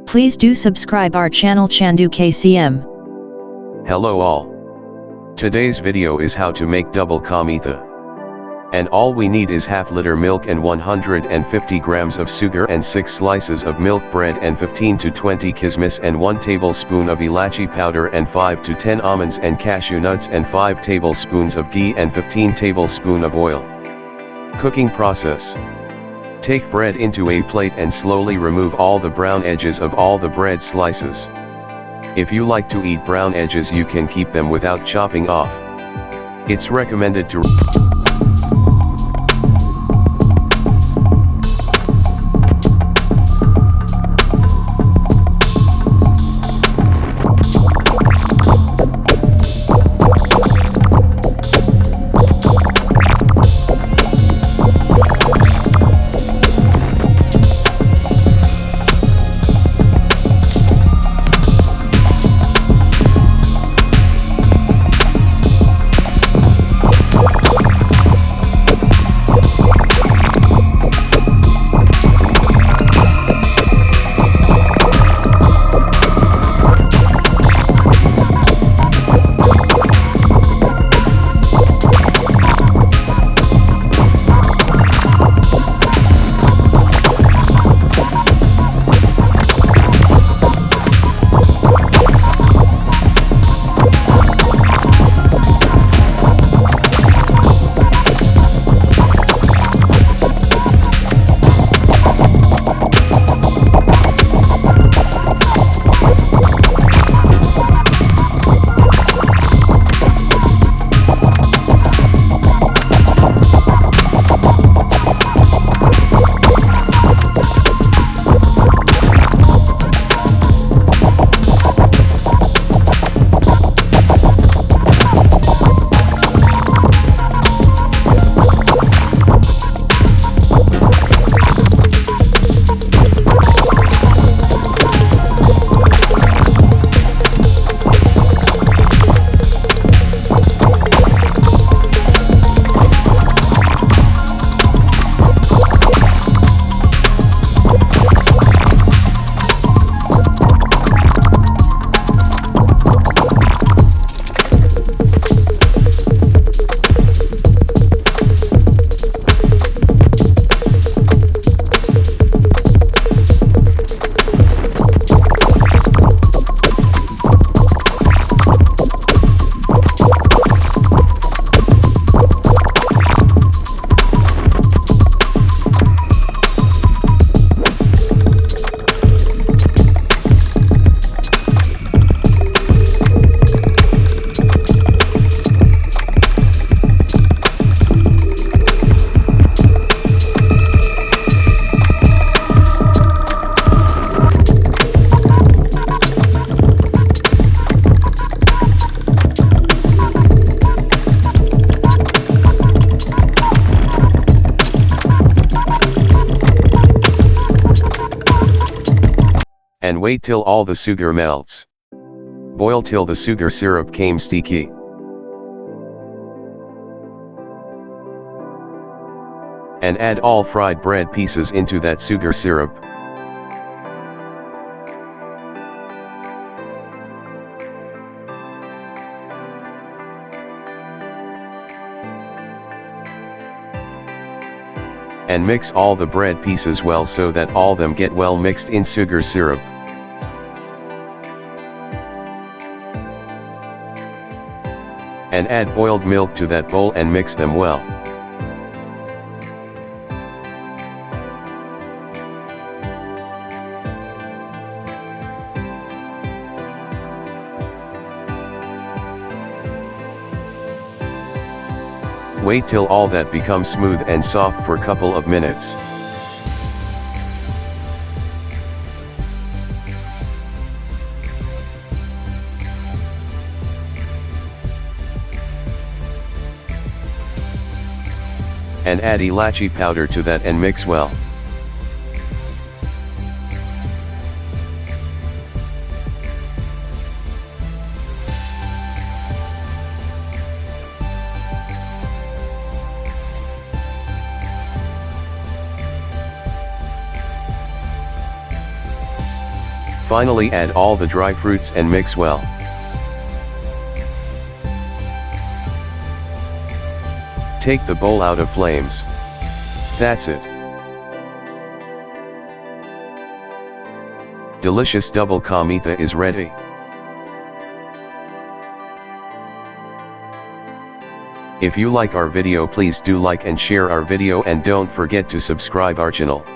Please do subscribe our channel Chandu KCM. Hello all. Today's video is how to make double ka Meetha. And all we need is half liter milk and 150 grams of sugar and 6 slices of milk bread and 15 to 20 kismis and 1 tablespoon of ilachi powder and 5 to 10 almonds and cashew nuts and 5 tablespoons of ghee and 15 tablespoon of oil. Cooking process. Take bread into a plate and slowly remove all the brown edges of all the bread slices. If you like to eat brown edges, you can keep them without chopping off. It's recommended to and wait till all the sugar melts. Boil till the sugar syrup became sticky. And add all fried bread pieces into that sugar syrup. And mix all the bread pieces well so that all them get well mixed in sugar syrup. And add boiled milk to that bowl and mix them well. Wait till all that becomes smooth and soft for couple of minutes. And add ilachi powder to that and mix well. Finally add all the dry fruits and mix well. Take the bowl out of flames. That's it. Delicious double ka meetha is ready. If you like our video, please do like and share our video, and don't forget to subscribe our channel.